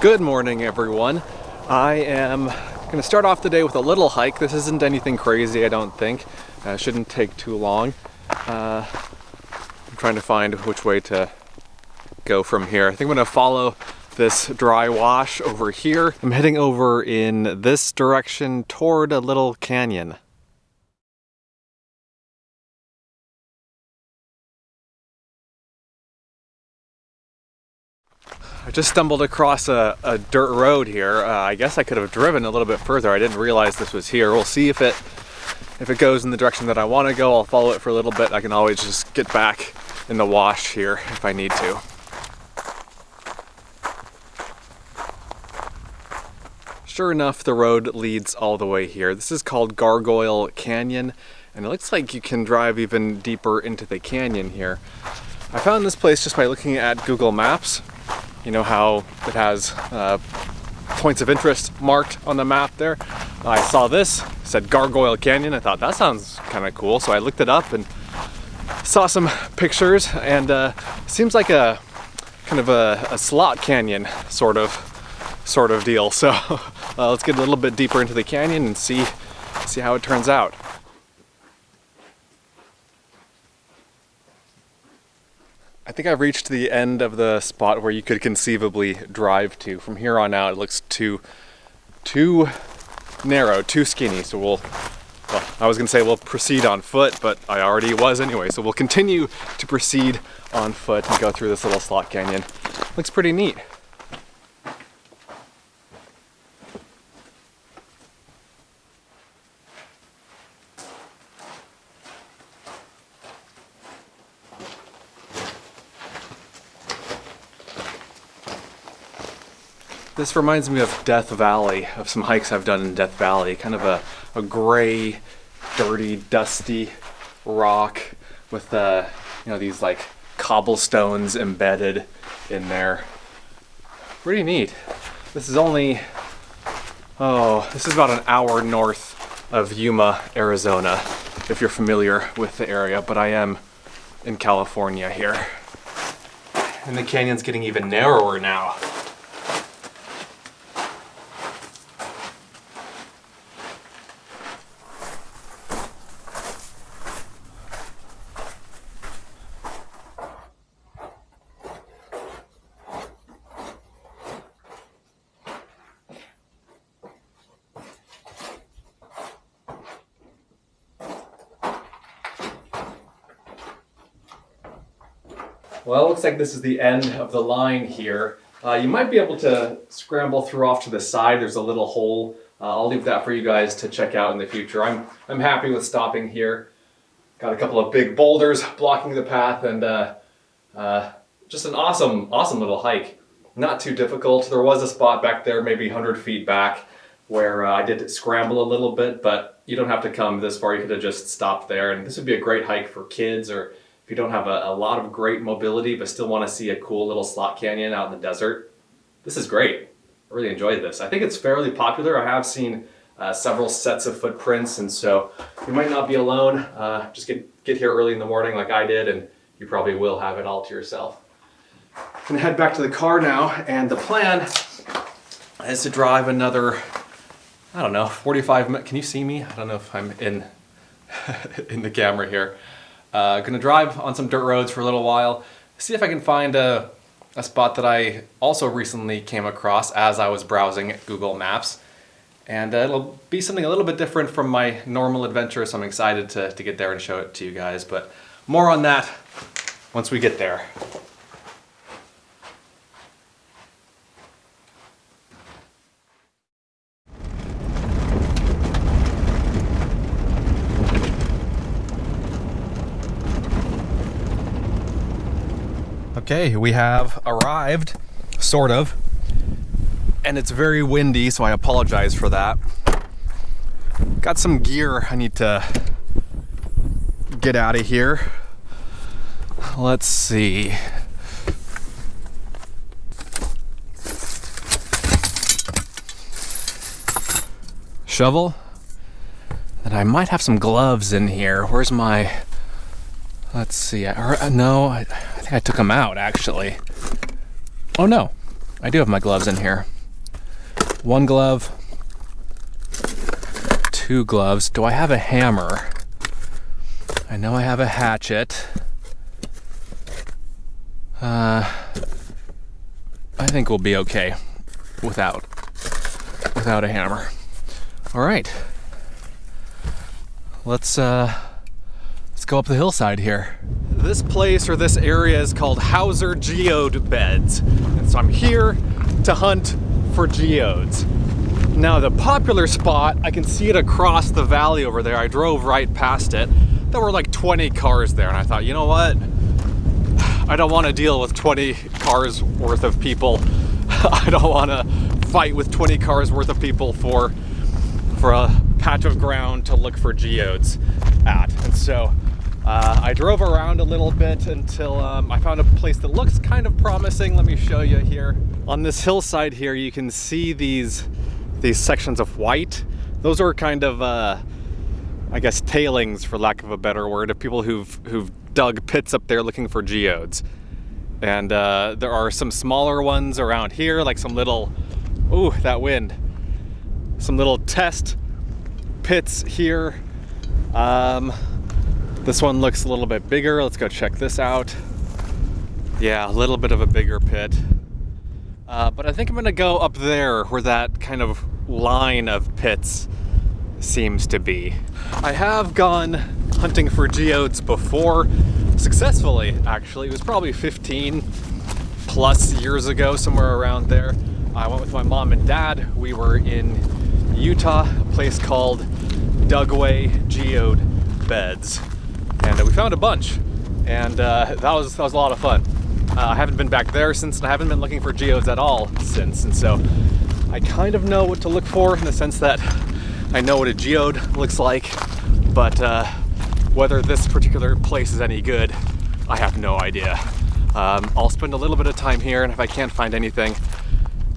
Good morning, everyone. I am going to start off the day with a little hike. This isn't anything crazy, I don't think. Shouldn't take too long. I'm trying to find which way to go from here. I think I'm going to follow this dry wash over here. I'm heading over in this direction toward a little canyon. I just stumbled across a dirt road here. I guess I could have driven a little bit further. I didn't realize this was here. We'll see if it goes in the direction that I want to go. I'll follow it for a little bit. I can always just get back in the wash here if I need to. Sure enough, the road leads all the way here. This is called Gargoyle Canyon, and it looks like you can drive even deeper into the canyon here. I found this place just by looking at Google Maps. You know how it has points of interest marked on the map there? I saw this, it said Gargoyle Canyon. I thought that sounds kind of cool, so I looked it up and saw some pictures, and seems like a kind of a slot canyon sort of deal. So let's get a little bit deeper into the canyon and see how it turns out. I think I've reached the end of the spot where you could conceivably drive to. From here on out, it looks too narrow, too skinny. So well, I was gonna say we'll proceed on foot, but I already was anyway. So we'll continue to proceed on foot and go through this little slot canyon. Looks pretty neat. This reminds me of Death Valley, of some hikes I've done in Death Valley. Kind of a gray, dirty, dusty rock with these like cobblestones embedded in there. Pretty neat. This is about an hour north of Yuma, Arizona, if you're familiar with the area, but I am in California here. And the canyon's getting even narrower now. Well, it looks like this is the end of the line here. You might be able to scramble through off to the side. There's a little hole. I'll leave that for you guys to check out in the future. I'm happy with stopping here. Got a couple of big boulders blocking the path, and just an awesome little hike. Not too difficult. There was a spot back there, maybe 100 feet back, where I did scramble a little bit, but you don't have to come this far. You could have just stopped there, and this would be a great hike for kids, or if you don't have a lot of great mobility but still want to see a cool little slot canyon out in the desert. This is great. I really enjoyed this. I think it's fairly popular. I have seen several sets of footprints, and so you might not be alone. Just get here early in the morning like I did, and you probably will have it all to yourself. I'm gonna head back to the car now, and the plan is to drive another, 45 minutes. Can you see me? I don't know if I'm in in the camera here. Gonna drive on some dirt roads for a little while, see if I can find a spot that I also recently came across as I was browsing Google Maps. And it'll be something a little bit different from my normal adventure, so I'm excited to get there and show it to you guys. But more on that once we get there. Okay, we have arrived, sort of, and it's very windy, so I apologize for that. Got some gear I need to get out of here. Let's see. Shovel, and I might have some gloves in here. Where's my, let's see, no, I think I took them out actually. Oh no, I do have my gloves in here. 1 glove, 2 gloves. Do I have a hammer? I know I have a hatchet. I think we'll be okay without a hammer. All right. Let's go up the hillside here. This place or this area is called Hauser Geode Beds. And so I'm here to hunt for geodes. Now the popular spot, I can see it across the valley over there. I drove right past it. There were like 20 cars there and I thought, you know what? I don't want to deal with 20 cars worth of people. I don't want to fight with 20 cars worth of people for a patch of ground to look for geodes at. And so I drove around a little bit until I found a place that looks kind of promising. Let me show you here. On this hillside here, you can see these sections of white. Those are kind of, I guess, tailings, for lack of a better word, of people who've dug pits up there looking for geodes. And there are some smaller ones around here, like some little, ooh, that wind. Some little test pits here. This one looks a little bit bigger. Let's go check this out. Yeah, a little bit of a bigger pit. But I think I'm gonna go up there where that kind of line of pits seems to be. I have gone hunting for geodes before, successfully actually. It was probably 15 plus years ago, somewhere around there. I went with my mom and dad. We were in Utah, a place called Dugway Geode Beds. And we found a bunch, and that was a lot of fun. I haven't been back there since, and I haven't been looking for geodes at all since, and so I kind of know what to look for in the sense that I know what a geode looks like, but whether this particular place is any good, I have no idea. I'll spend a little bit of time here, and if I can't find anything,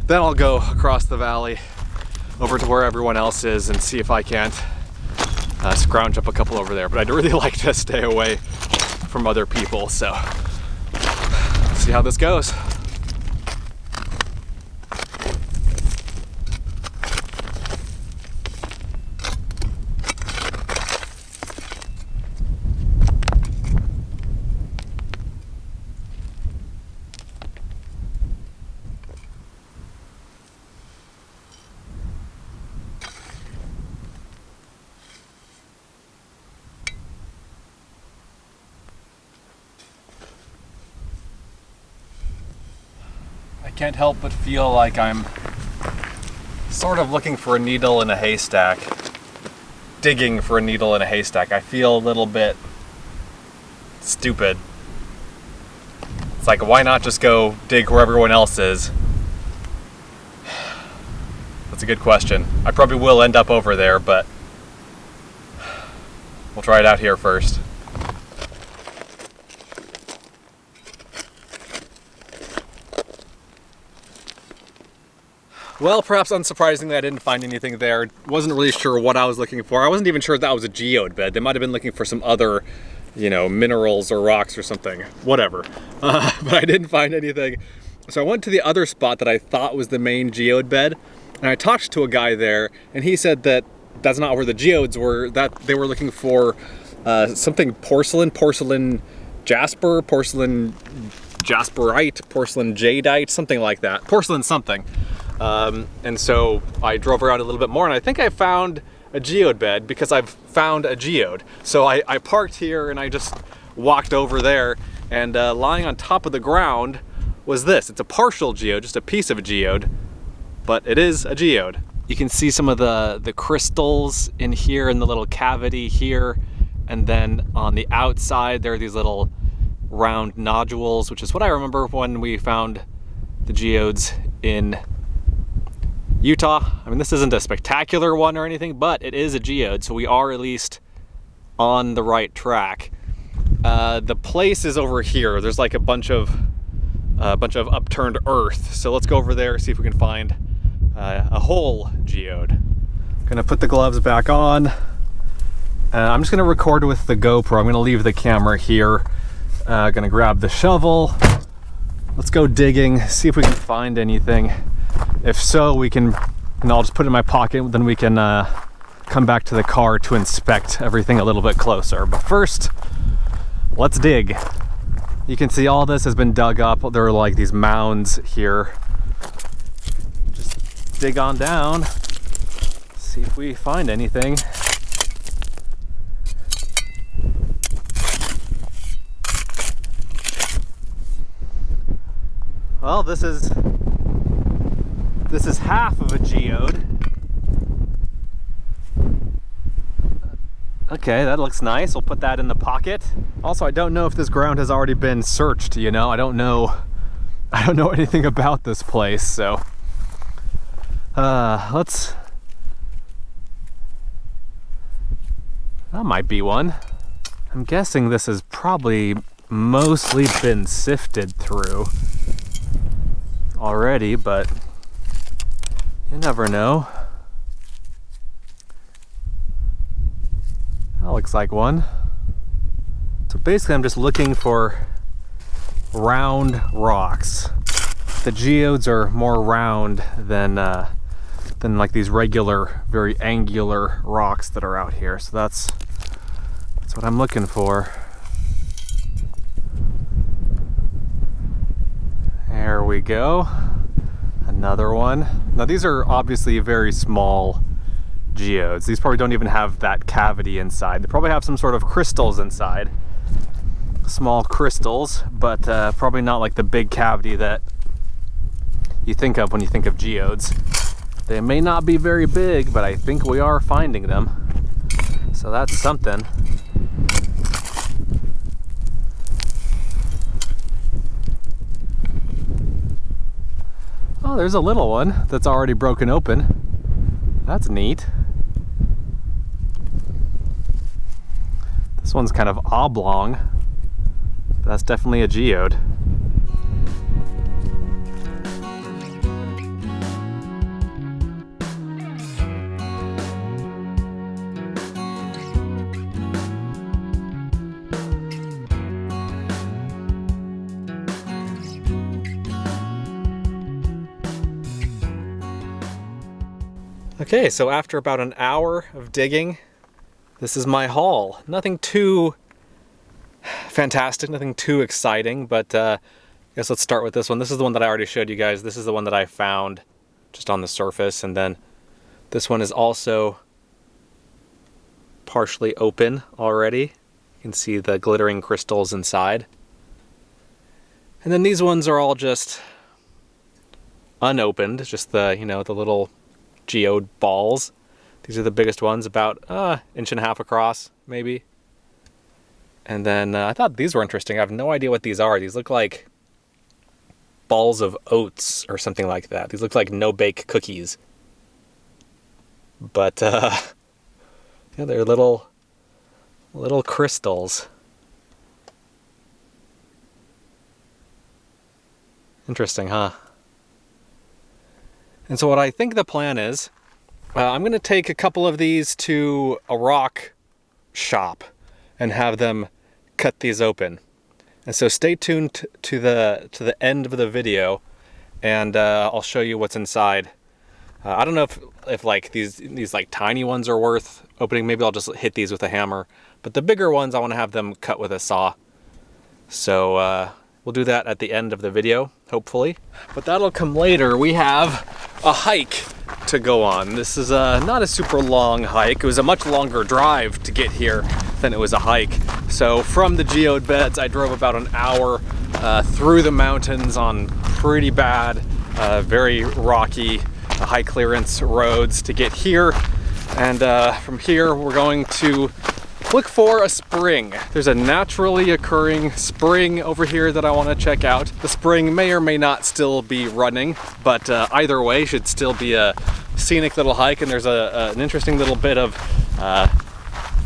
then I'll go across the valley over to where everyone else is and see if I can't scrounge up a couple over there. But I'd really like to stay away from other people, so let's see how this goes. I can't help but feel like I'm sort of looking for a needle in a haystack, digging for a needle in a haystack. I feel a little bit stupid. It's like, why not just go dig where everyone else is? That's a good question. I probably will end up over there, but we'll try it out here first. Well, perhaps unsurprisingly, I didn't find anything there. Wasn't really sure what I was looking for. I wasn't even sure that was a geode bed. They might have been looking for some other, you know, minerals or rocks or something. Whatever. But I didn't find anything. So I went to the other spot that I thought was the main geode bed, and I talked to a guy there, and he said that that's not where the geodes were, that they were looking for something porcelain jasper, porcelain jasperite, porcelain jadeite, something like that. Porcelain something. And so I drove around a little bit more, and I think I found a geode bed because I've found a geode. So I parked here and I just walked over there, and lying on top of the ground was this. It's a partial geode, just a piece of a geode, but it is a geode. You can see some of the crystals in here in the little cavity here, and then on the outside there are these little round nodules, which is what I remember when we found the geodes in Utah. I mean, this isn't a spectacular one or anything, but it is a geode, so we are at least on the right track. The place is over here. There's like a bunch of upturned earth, so let's go over there, see if we can find a whole geode. Gonna put the gloves back on. I'm just gonna record with the GoPro. I'm gonna leave the camera here. Gonna grab the shovel, Let's go digging, see if we can find anything. If so, we can, I'll just put it in my pocket, then we can come back to the car to inspect everything a little bit closer. But first, let's dig. You can see all this has been dug up. There are like these mounds here. Just dig on down, see if we find anything. Well, this is half of a geode. Okay, that looks nice. We'll put that in the pocket. Also, I don't know if this ground has already been searched, you know? I don't know anything about this place, so that might be one. I'm guessing this has probably mostly been sifted through already, but you never know. That looks like one. So basically I'm just looking for round rocks. The geodes are more round than like these regular, very angular rocks that are out here. So that's what I'm looking for. There we go. Another one. Now these are obviously very small geodes. These probably don't even have that cavity inside. They probably have some sort of crystals inside. Small crystals, but probably not like the big cavity that you think of when you think of geodes. They may not be very big, but I think we are finding them. So that's something. Oh, there's a little one that's already broken open. That's neat. This one's kind of oblong. That's definitely a geode. Okay, so after about an hour of digging, this is my haul. Nothing too fantastic, nothing too exciting, but I guess let's start with this one. This is the one that I already showed you guys. This is the one that I found just on the surface, and then this one is also partially open already. You can see the glittering crystals inside. And then these ones are all just unopened, just the, you know, the little geode balls. These are the biggest ones, about inch and a half across, maybe. And then I thought these were interesting. I have no idea what these are. These look like balls of oats or something like that. These look like no-bake cookies. But yeah, they're little crystals. Interesting, huh? And so what I think the plan is, I'm going to take a couple of these to a rock shop and have them cut these open. And so stay tuned to the end of the video, and I'll show you what's inside. I don't know if like these like tiny ones are worth opening. Maybe I'll just hit these with a hammer. But the bigger ones, I want to have them cut with a saw. So we'll do that at the end of the video, hopefully. But that'll come later. We have a hike to go on. This is not a super long hike. It was a much longer drive to get here than it was a hike. So from the geode beds, I drove about an hour through the mountains on pretty bad, very rocky, high clearance roads to get here. And from here, we're going to look for a spring. There's a naturally occurring spring over here that I want to check out. The spring may or may not still be running, but either way should still be a scenic little hike, and there's an interesting little bit of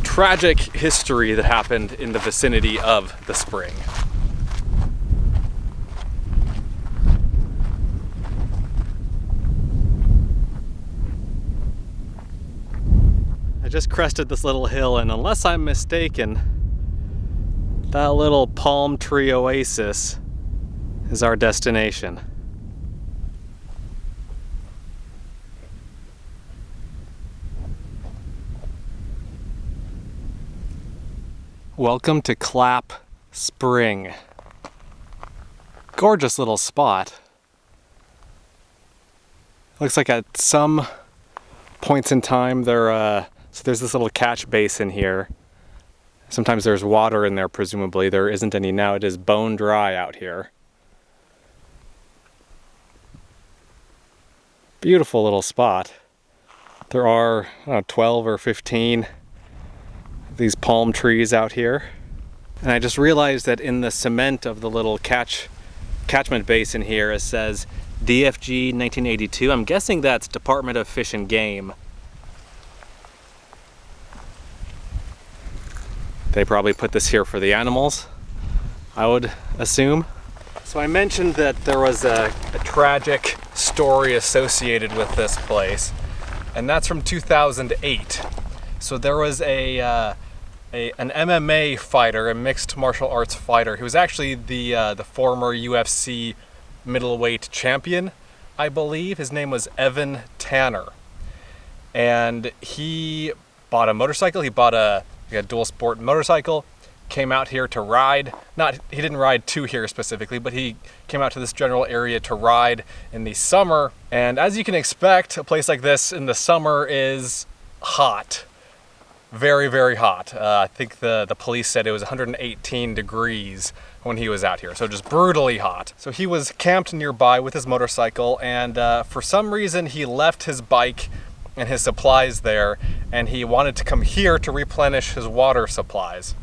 tragic history that happened in the vicinity of the spring. I just crested this little hill, and unless I'm mistaken, that little palm tree oasis is our destination. Welcome to Clapp Spring. Gorgeous little spot. Looks like at some points in time so there's this little catch basin here. Sometimes there's water in there, presumably. There isn't any now. It is bone dry out here. Beautiful little spot. There are 12 or 15 of these palm trees out here. And I just realized that in the cement of the little catchment basin here, it says DFG 1982. I'm guessing that's Department of Fish and Game. They probably put this here for the animals, I would assume. So I mentioned that there was a tragic story associated with this place, and that's from 2008. So there was an MMA fighter, a mixed martial arts fighter, who was actually the former UFC middleweight champion, I believe. His name was Evan Tanner, and he bought a motorcycle. He bought a dual sport motorcycle, came out here to ride. He didn't ride to here specifically, but he came out to this general area to ride in the summer. And as you can expect, a place like this in the summer is hot. Very, very hot. I think the police said it was 118 degrees when he was out here, so just brutally hot. So he was camped nearby with his motorcycle, and for some reason he left his bike and his supplies there, and he wanted to come here to replenish his water supplies.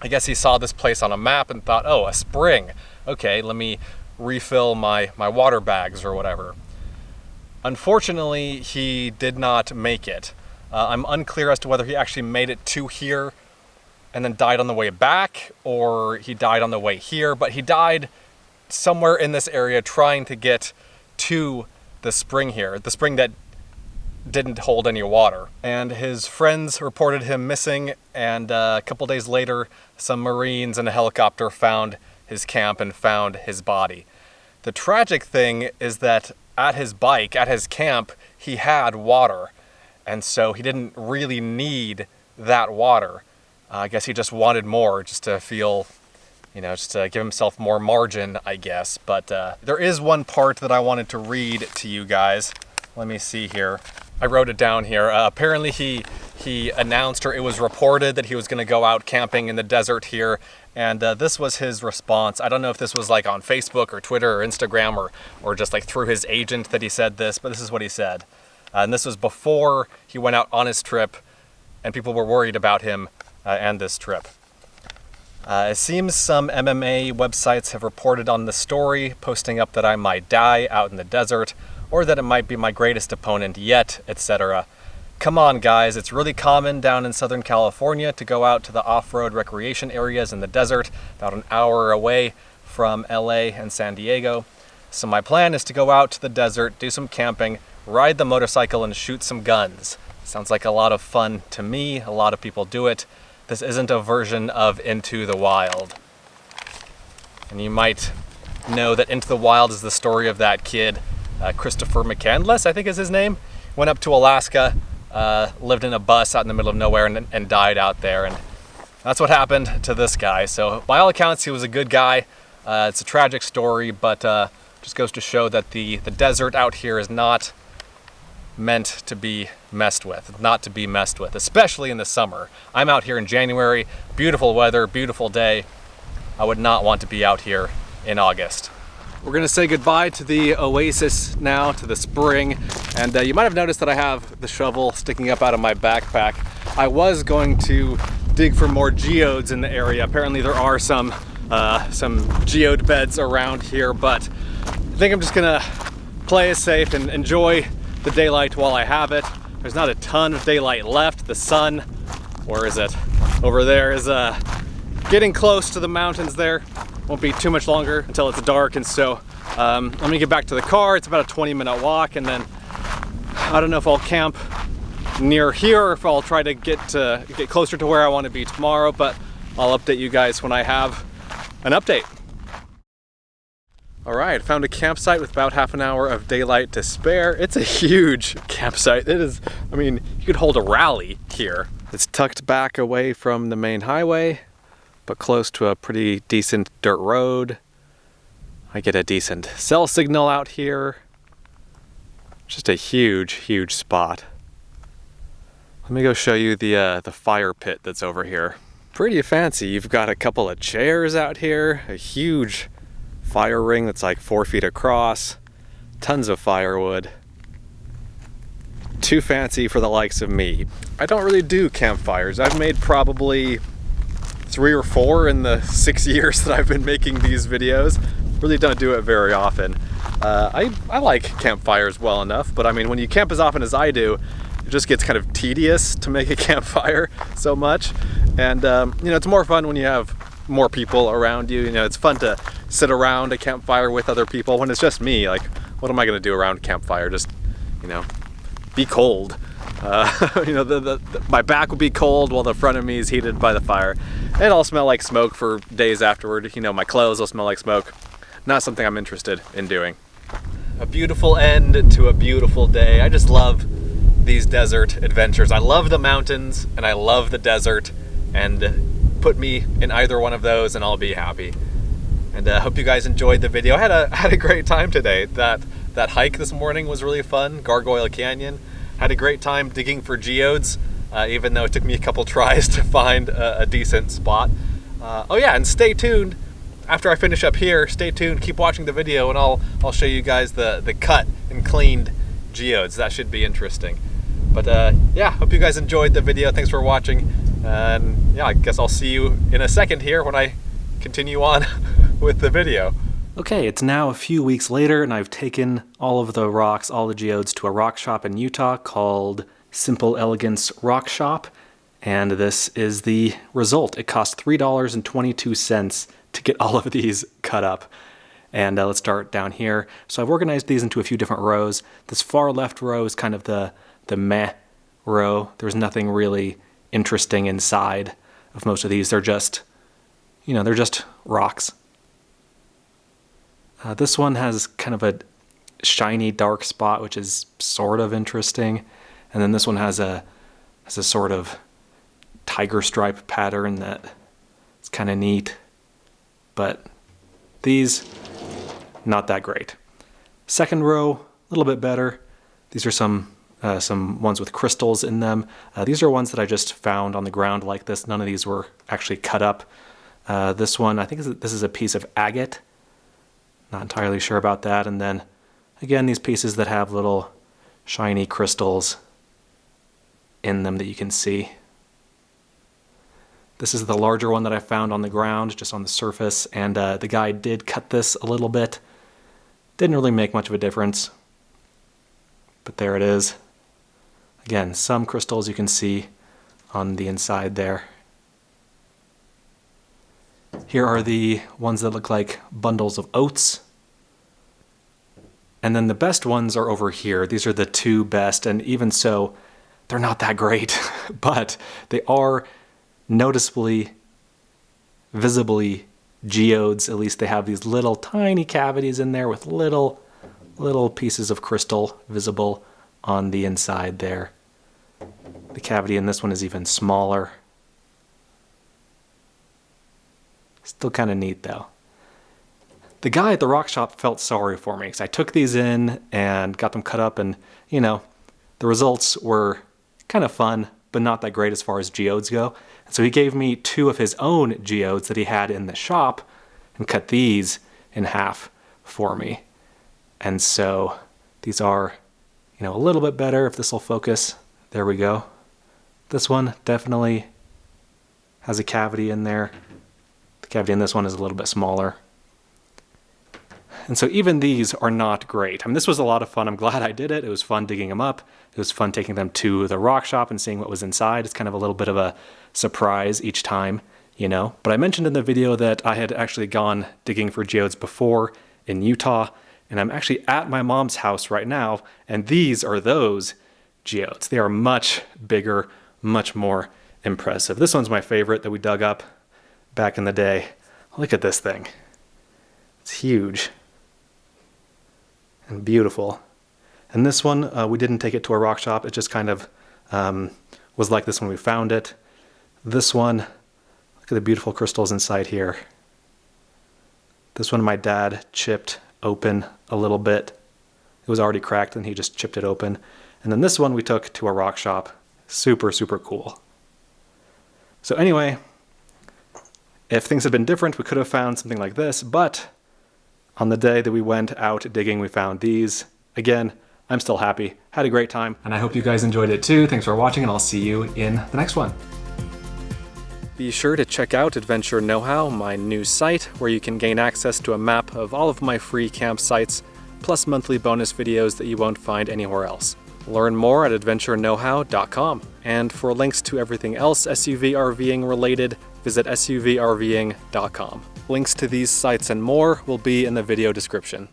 I guess he saw this place on a map and thought, oh, a spring. Okay, let me refill my water bags or whatever. Unfortunately, he did not make it. I'm unclear as to whether he actually made it to here and then died on the way back, or he died on the way here, but he died somewhere in this area trying to get to the spring here, the spring that didn't hold any water. And his friends reported him missing, and a couple days later, some Marines and a helicopter found his camp and found his body. The tragic thing is that at his camp, he had water, and so he didn't really need that water. I guess he just wanted more, just to feel, just to give himself more margin, I guess. But there is one part that I wanted to read to you guys. Let me see here. I wrote it down here. Apparently he announced, or it was reported, that he was going to go out camping in the desert here, and this was his response. I don't know if this was like on Facebook or Twitter or Instagram or just like through his agent that he said this, but this is what he said. And this was before he went out on his trip, and people were worried about him and this trip. It seems some MMA websites have reported on the story, posting up that I might die out in the desert, or that it might be my greatest opponent yet, etc. Come on, guys, it's really common down in Southern California to go out to the off-road recreation areas in the desert, about an hour away from LA and San Diego. So my plan is to go out to the desert, do some camping, ride the motorcycle, and shoot some guns. Sounds like a lot of fun to me. A lot of people do it. This isn't a version of Into the Wild. And you might know that Into the Wild is the story of that kid, Christopher McCandless, I think is his name. Went up to Alaska, lived in a bus out in the middle of nowhere and died out there. And that's what happened to this guy. So by all accounts, he was a good guy. It's a tragic story, but just goes to show that the desert out here is not meant to be messed with, especially in the summer. I'm out here in January, beautiful weather, beautiful day. I would not want to be out here in August. We're gonna say goodbye to the oasis now, to the spring, and you might have noticed that I have the shovel sticking up out of my backpack. I was going to dig for more geodes in the area. Apparently there are some geode beds around here, but I think I'm just gonna play it safe and enjoy the daylight while I have it. There's not a ton of daylight left. The sun, where is it? Over there is getting close to the mountains there. Won't be too much longer until it's dark, and so I'm gonna get back to the car. It's about a 20-minute walk, and then I don't know if I'll camp near here or if I'll try to get closer to where I want to be tomorrow, but I'll update you guys when I have an update. All right, found a campsite with about half an hour of daylight to spare. It's a huge campsite. It is, I mean, you could hold a rally here. It's tucked back away from the main highway, but close to a pretty decent dirt road. I get a decent cell signal out here. Just a huge, huge spot. Let me go show you the fire pit that's over here. Pretty fancy. You've got a couple of chairs out here, a huge fire ring that's like 4 feet across, tons of firewood. Too fancy for the likes of me. I don't really do campfires. I've made probably 3 or 4 in the 6 years that I've been making these videos. Really don't do it very often. I like campfires well enough, but I mean, when you camp as often as I do, it just gets kind of tedious to make a campfire so much. And you know, it's more fun when you have more people around you. You know, it's fun to sit around a campfire with other people. When it's just me, like, what am I gonna do around a campfire? Just, you know, be cold. You know, my back will be cold while the front of me is heated by the fire. It'll smell like smoke for days afterward. You know, my clothes will smell like smoke. Not something I'm interested in doing. A beautiful end to a beautiful day. I just love these desert adventures. I love the mountains and I love the desert, and put me in either one of those and I'll be happy. And I hope you guys enjoyed the video. I had a great time today. That hike this morning was really fun, Gargoyle Canyon. Had a great time digging for geodes, even though it took me a couple tries to find a decent spot. Oh yeah, and stay tuned. After I finish up here, stay tuned, keep watching the video, and I'll show you guys the cut and cleaned geodes. That should be interesting. But yeah, hope you guys enjoyed the video. Thanks for watching. And yeah, I guess I'll see you in a second here when I continue on with the video. Okay, it's now a few weeks later, and I've taken all of the rocks, all the geodes, to a rock shop in Utah called Simple Elegance Rock Shop. And this is the result. It cost $3.22 to get all of these cut up. And let's start down here. So I've organized these into a few different rows. This far left row is kind of the meh row. There's nothing really interesting inside of most of these. They're just, you know, they're just rocks. This one has kind of a shiny dark spot, which is sort of interesting. And then this one has a sort of tiger stripe pattern that is kind of neat. But these, not that great. Second row, a little bit better. These are some ones with crystals in them. These are ones that I just found on the ground like this. None of these were actually cut up. This one, I think this is a piece of agate. Not entirely sure about that. And then, again, these pieces that have little shiny crystals in them that you can see. This is the larger one that I found on the ground, just on the surface, and the guy did cut this a little bit. Didn't really make much of a difference, but there it is. Again, some crystals you can see on the inside there. Here are the ones that look like bundles of oats. And then the best ones are over here. These are the 2 best, and even so, they're not that great, but they are noticeably, visibly geodes. At least they have these little tiny cavities in there with little pieces of crystal visible on the inside there. The cavity in this one is even smaller. Still kind of neat though. The guy at the rock shop felt sorry for me because I took these in and got them cut up, and you know, the results were kind of fun, but not that great as far as geodes go. So he gave me 2 of his own geodes that he had in the shop and cut these in half for me. And so these are, you know, a little bit better if this will focus. There we go. This one definitely has a cavity in there. The cavity in this one is a little bit smaller. And so even these are not great. I mean, this was a lot of fun. I'm glad I did it. It was fun digging them up. It was fun taking them to the rock shop and seeing what was inside. It's kind of a little bit of a surprise each time, you know. But I mentioned in the video that I had actually gone digging for geodes before in Utah, and I'm actually at my mom's house right now, and these are those geodes. They are much bigger, much more impressive. This one's my favorite that we dug up back in the day. Look at this thing. It's huge. and beautiful. And this one, we didn't take it to a rock shop. It just kind of was like this when we found it. This one, look at the beautiful crystals inside here. This one my dad chipped open a little bit. It was already cracked and he just chipped it open. And then this one we took to a rock shop. Super, super cool. So anyway, if things had been different, we could have found something like this, but on the day that we went out digging, we found these. Again, I'm still happy. Had a great time. And I hope you guys enjoyed it too. Thanks for watching, and I'll see you in the next one. Be sure to check out Adventure Know-How, my new site, where you can gain access to a map of all of my free campsites, plus monthly bonus videos that you won't find anywhere else. Learn more at adventureknowhow.com. And for links to everything else SUV RVing related, visit suvrving.com. Links to these sites and more will be in the video description.